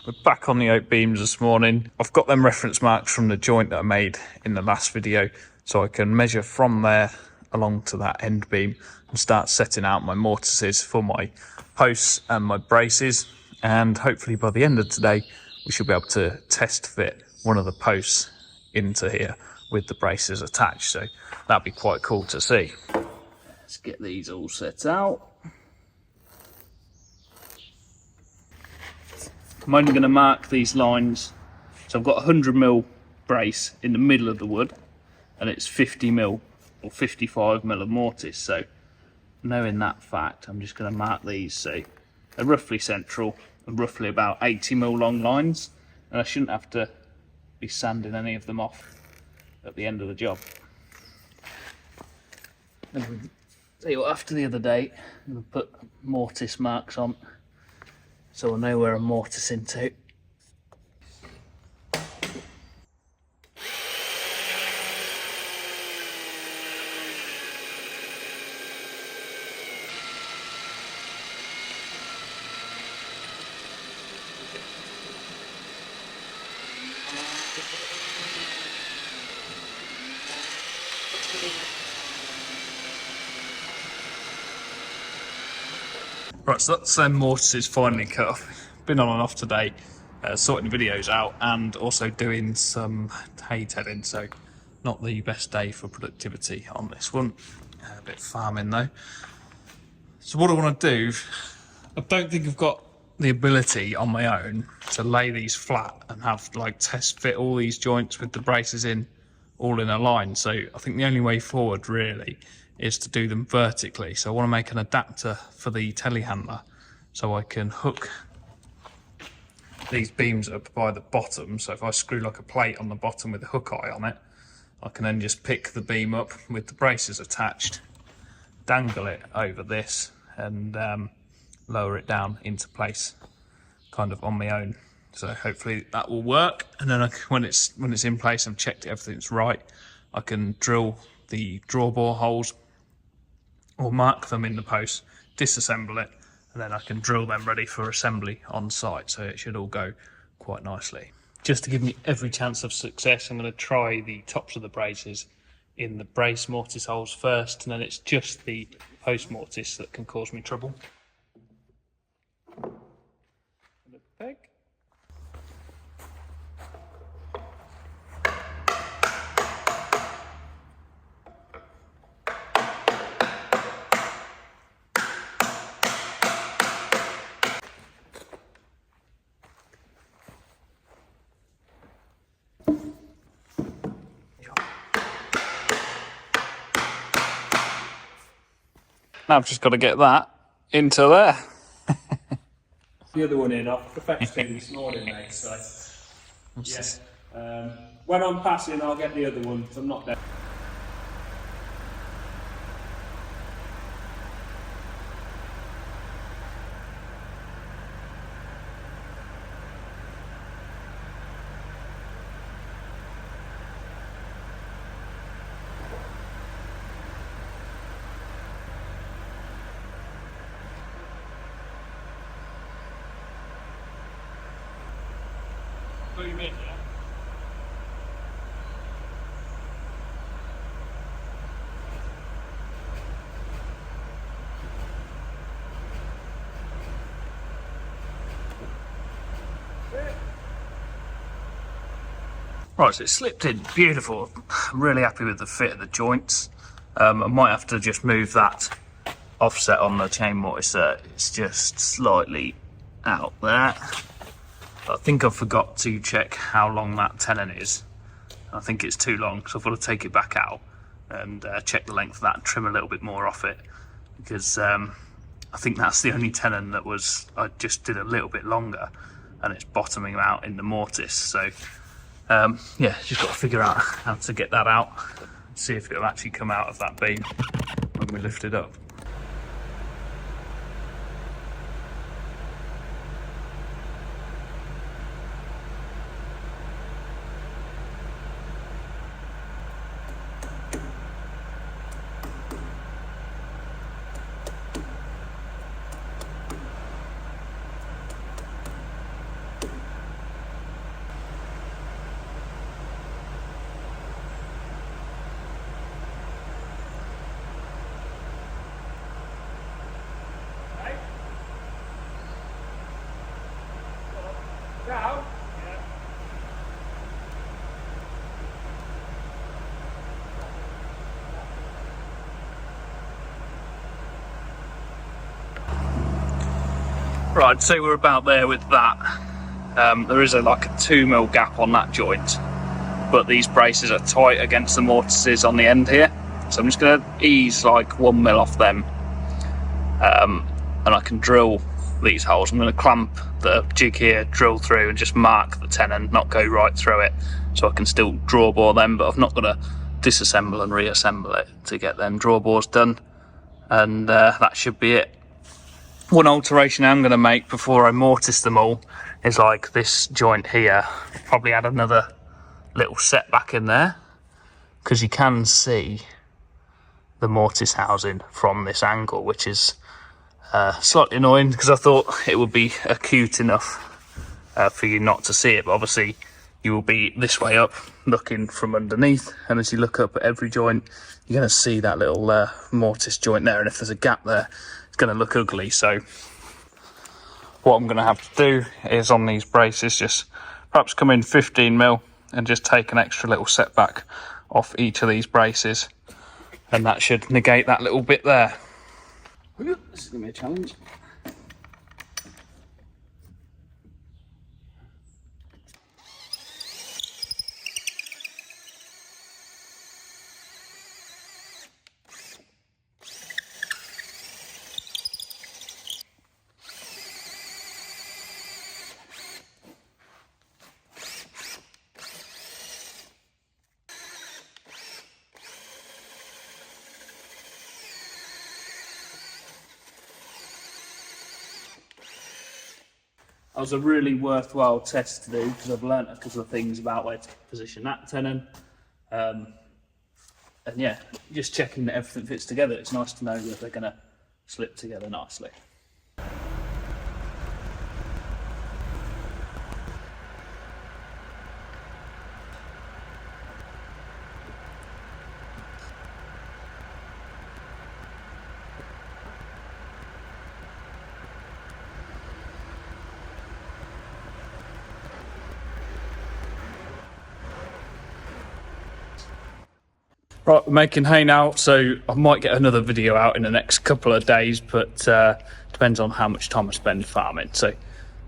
We're back on the oak beams this morning. I've got them reference marks from the joint that I made in the last video, so I can measure from there along to that end beam and start setting out my mortises for my posts and my braces. And hopefully by the end of today, we should be able to test fit one of the posts into here with the braces attached. So that'd be quite cool to see. Let's get these all set out. I'm only going to mark these lines. So I've got a 100mm brace in the middle of the wood, and it's 50mm or 55mm of mortise. So knowing that fact, I'm just going to mark these so they're roughly central and roughly about 80mm long lines, and I shouldn't have to be sanding any of them off at the end of the job. And tell you what, after the other day, I'm going to put mortise marks on so I know where I'm mortising to. Right, so that's mortises finally cut off. Been on and off today, sorting videos out and also doing some hay telling, so not the best day for productivity on this one. A bit farming though. So what I want to do, I don't think I've got the ability on my own to lay these flat and have like test fit all these joints with the braces in all in a line. So I think the only way forward really is to do them vertically. So I want to make an adapter for the telehandler so I can hook these beams up by the bottom. So if I screw like a plate on the bottom with a hook eye on it, I can then just pick the beam up with the braces attached, dangle it over this and lower it down into place kind of on my own. So hopefully that will work, and then when it's in place, I've checked everything's right, I can drill the draw bore holes or mark them in the post, disassemble it, and then I can drill them ready for assembly on site. So it should all go quite nicely. Just to give me every chance of success, I'm going to try the tops of the braces in the brace mortise holes first, and then it's just the post mortise that can cause me trouble. Peg. Now I've just got to get that into there. The other one in, I've perfected this morning, mate, so yeah. When I'm passing, I'll get the other one, because I'm not there. Boom in, yeah? Right, so it slipped in, beautiful. I'm really happy with the fit of the joints. I might have to just move that offset on the chain mortise. It's just slightly out there. I think I forgot to check how long that tenon is. I think it's too long, so I've got to take it back out and check the length of that and trim a little bit more off it, because I think that's the only tenon that I just did a little bit longer, and it's bottoming out in the mortise. So yeah, just got to figure out how to get that out, see if it'll actually come out of that beam when we lift it up. Right, so we're about there with that. There is like a 2mm gap on that joint, but these braces are tight against the mortises on the end here. So I'm just going to ease like 1mm off them, and I can drill these holes. I'm going to clamp the jig here, drill through and just mark the tenon, not go right through it, so I can still draw bore them, but I've not got to disassemble and reassemble it to get them draw bores done, and that should be it. One alteration I'm going to make before I mortise them all is like this joint here, probably add another little setback in there, because you can see the mortise housing from this angle, which is slightly annoying, because I thought it would be acute enough for you not to see it, but obviously you will be this way up looking from underneath, and as you look up at every joint you're going to see that little mortise joint there, and if there's a gap there it's going to look ugly. So what I'm going to have to do is on these braces just perhaps come in 15mm and just take an extra little setback off each of these braces, and that should negate that little bit there. This is going to be a challenge. That was a really worthwhile test to do, because I've learnt a couple of things about where to position that tenon. And yeah, just checking that everything fits together. It's nice to know that they're going to slip together nicely. Right, we're making hay now, so I might get another video out in the next couple of days, but depends on how much time I spend farming. So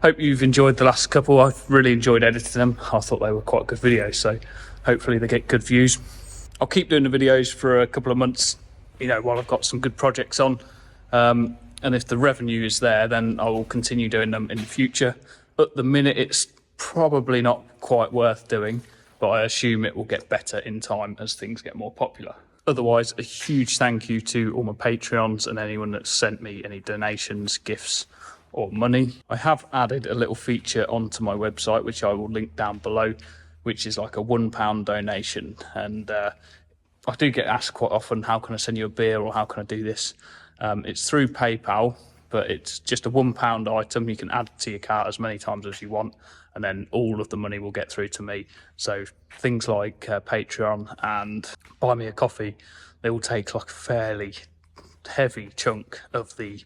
hope you've enjoyed the last couple. I've really enjoyed editing them. I thought they were quite good videos, so hopefully they get good views. I'll keep doing the videos for a couple of months, you know, while I've got some good projects on. And if the revenue is there, then I will continue doing them in the future. At the minute, it's probably not quite worth doing, but I assume it will get better in time as things get more popular. Otherwise, a huge thank you to all my Patreons and anyone that's sent me any donations, gifts or money. I have added a little feature onto my website, which I will link down below, which is like a £1 donation. And I do get asked quite often, how can I send you a beer or how can I do this? It's through PayPal, but it's just a £1 item. You can add to your cart as many times as you want, and then all of the money will get through to me. So things like Patreon and Buy Me a Coffee, they will take like a fairly heavy chunk of the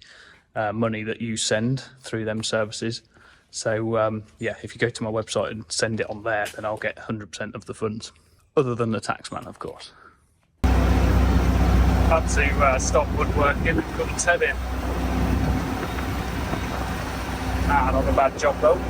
money that you send through them services. So yeah, if you go to my website and send it on there, then I'll get 100% of the funds, other than the taxman, of course. Had to stop woodworking and cut Ted in. Not a bad job though.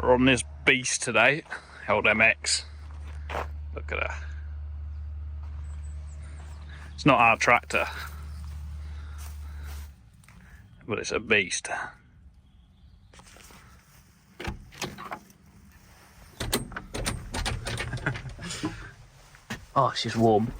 We're on this beast today, old MX. Look at her. It's not our tractor, but it's a beast. Oh, she's warm.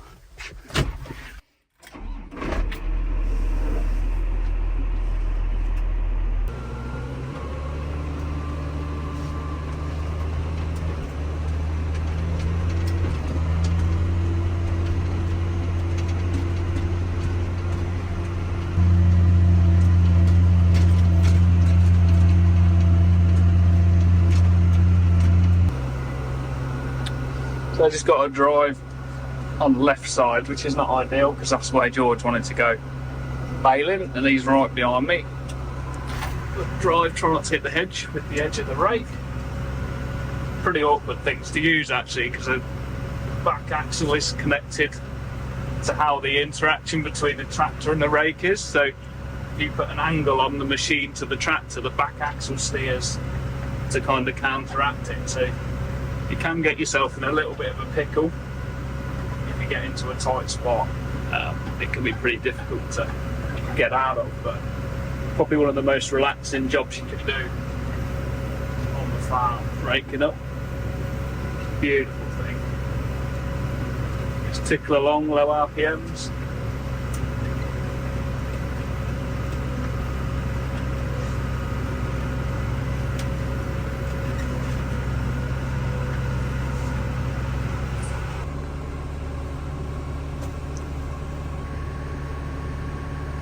So I just got to drive on the left side, which is not ideal because that's where George wanted to go bailing, and he's right behind me. drive, try not to hit the hedge with the edge of the rake. Pretty awkward things to use actually, because the back axle is connected to how the interaction between the tractor and the rake is. So if you put an angle on the machine to the tractor, the back axle steers to kind of counteract it. So you can get yourself in a little bit of a pickle if you get into a tight spot. It can be pretty difficult to get out of, but probably one of the most relaxing jobs you can do on the farm, raking up. Beautiful thing. Just tickle along, low RPMs.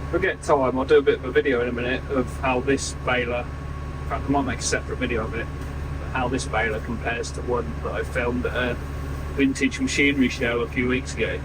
If I get time, I'll do a bit of a video in a minute of how this baler, in fact I might make a separate video of it, how this baler compares to one that I filmed at a vintage machinery show a few weeks ago.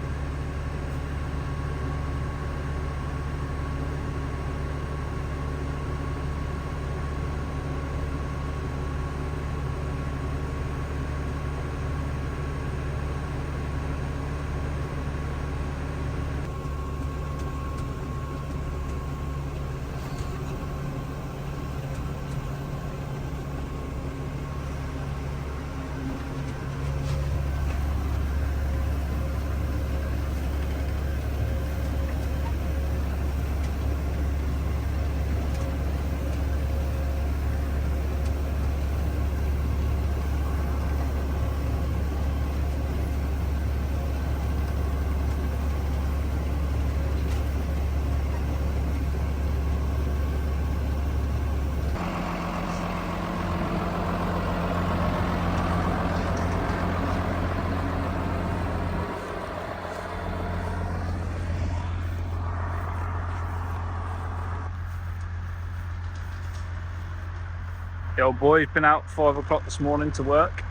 The old boy's been out 5 o'clock this morning to work,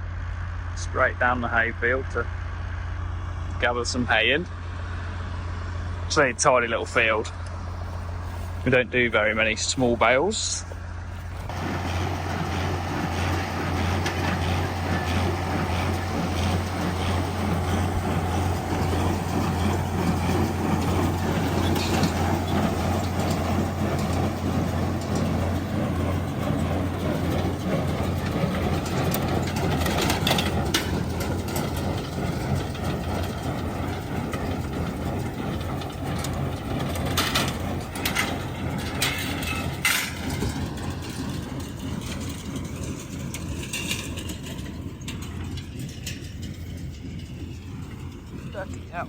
straight down the hayfield to gather some hay in. It's only a tiny little field. We don't do very many small bales. Yep.